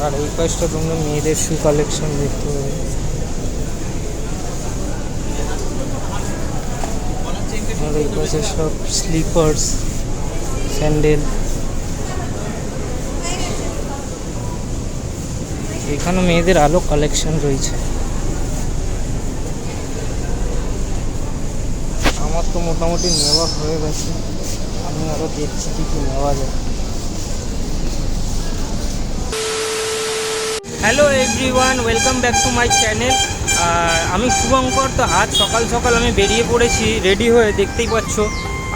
আর এই পাশটা তোমরা মেয়েদের শু কালেকশন দেখতে পাবে। আর এই পাশে সব স্লিপার্স, স্যান্ডেল। এখানে মেয়েদের আলো কালেকশন রয়েছে। আমার তো মোটামুটি নেওয়া হয়ে গেছে, আমি আরও দেখছি কি কি নেওয়া যায়। Hello everyone, welcome back to my channel. আমি শুভঙ্কর। তো আজ সকাল সকাল আমি বেরিয়ে পড়েছি রেডি হয়ে, দেখতেই পাচ্ছ।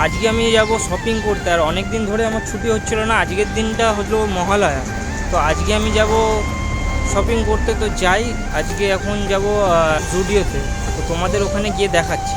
আজকে আমি যাব শপিং করতে। আর অনেক দিন ধরে আমার ছুটি হচ্ছিল না, আজকের দিনটা হলো মহালয়া। তো আজকে আমি যাব শপিং করতে। তো যাই, আজকে এখন যাব জুডিওতে। তো তোমাদের ওখানে গিয়ে দেখাচ্ছি।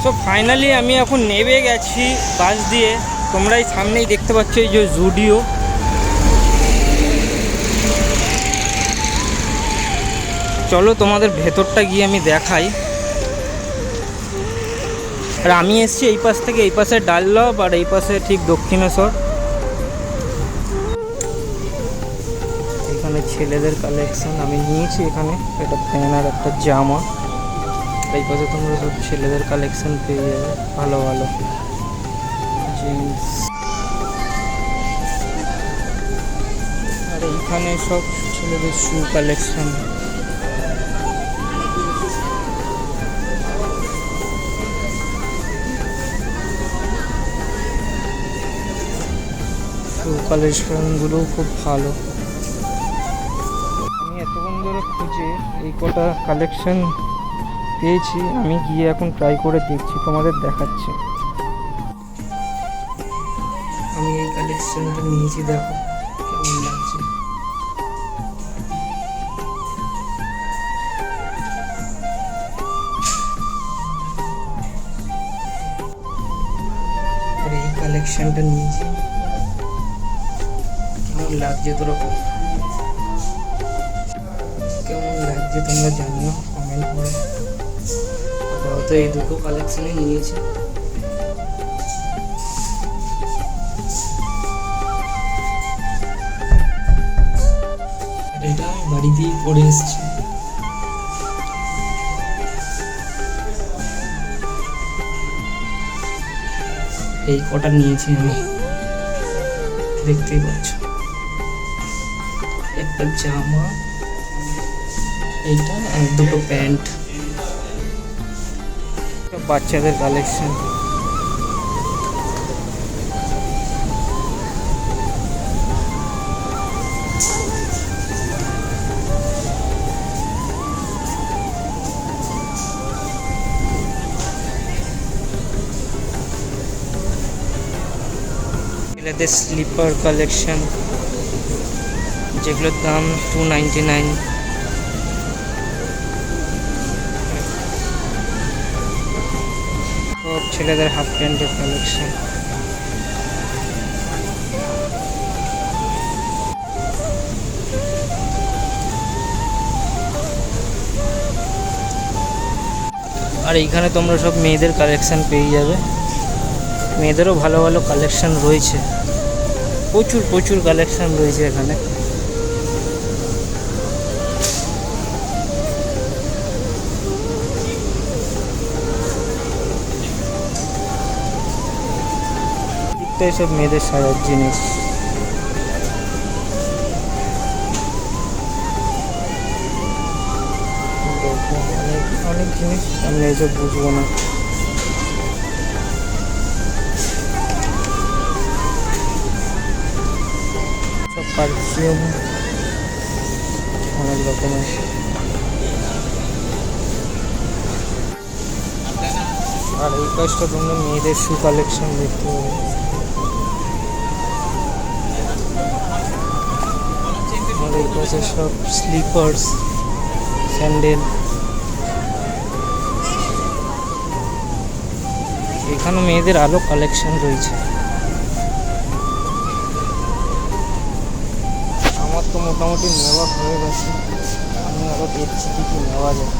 তো ফাইনালি আমি এখন নেমে গেছি বাস দিয়ে। তোমরা এই সামনেই দেখতে পাচ্ছ এই যে জুডিও। চলো তোমাদের ভেতরটা গিয়ে আমি দেখাই। আর আমি এসেছি এই পাশ থেকে, এই পাশে ডানলপ আর এই পাশে ঠিক দক্ষিণেশ্বর। এখানে ছেলেদের কালেকশন আমি নিয়েছি। এখানে একটা প্যান্ট আর একটা জামা। এই পাশে তোমরা সব ছেলেদের কালেকশন পেয়ে যাবে, ভালো ভালো জিন্স। আর এইখানে সব ছেলেদের শু কালেকশন। শু কালেকশনগুলোও খুব ভালো। আমি এতক্ষণ ধরে খুঁজে এই কটা কালেকশন পেয়েছি, আমি গিয়ে এখন ট্রাই করে দেখছি, তোমাদের দেখাচ্ছি। আমি এই কালেকশনটা নিয়েছি, দেখো কেমন লাগছে। আর এই কালেকশনটা নিয়েছি, কেমন লাগছে তোরা, কেমন লাগছে তোমরা জানিও কমেন্ট করে। তো এই দুটো কালেকশনই নিয়েছি। এটা আমি বাড়িতেই পরে এসেছি। এই কটা নিয়েছি আমি, দেখতেই পাচ্ছ। একটা জামা, এইটা আর দুটো প্যান্ট। বাচ্চাদের কালেকশন। ছেলেদের স্লিপার কালেকশন, যেগুলোর দাম 299। সব ছেলেদের হাফ প্যান্টের কালেকশন। আর এইখানে তোমরা সব মেয়েদের কালেকশন পেয়ে যাবে। মেয়েদেরও ভালো ভালো কালেকশন রয়েছে, প্রচুর প্রচুর কালেকশন রয়েছে এখানে। সব মেয়েদের সাজার জিনিস। অনেক জিনিস আমি এসব বুঝবো না। সব পারফিউম, অনেক রকমের। আর এই পাশটা তোমরা মেয়েদের শু কালেকশন দেখতে পাবে। আর এই পাশে সব স্লিপার্স, স্যান্ডেল। এখানে মেয়েদের আরো কালেকশন রয়েছে। আমার তো মোটামুটি নেওয়া হয়ে গেছে, আমি আরো দেখছি কি কি নেওয়া যায়।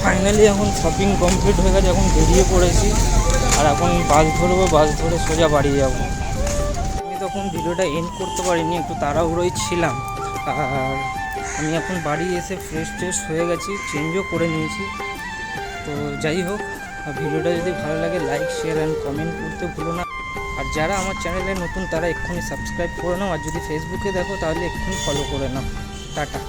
ফাইনালি এখন শপিং কমপ্লিট হয়ে গেছে, এখন বেরিয়ে পড়েছি। আর এখন বাস ধরবো, বাস ধরে সোজা বাড়ি যাব। আমি তখন ভিডিওটা এন্ড করতে পারিনি, একটু তাড়াহুড়োই ছিলাম। আর আমি এখন বাড়ি এসে ফ্রেশ হয়ে গেছি, চেঞ্জও করে নিয়েছি। তো যাই হোক, ভিডিওটা যদি ভালো লাগে লাইক, শেয়ার অ্যান্ড কমেন্ট করতে ভুলো না। আর যারা আমার চ্যানেলে নতুন তারা এক্ষুনি সাবস্ক্রাইব করে নাও। আর যদি ফেসবুকে দেখো তাহলে এক্ষুনি ফলো করে নাও। টাটা।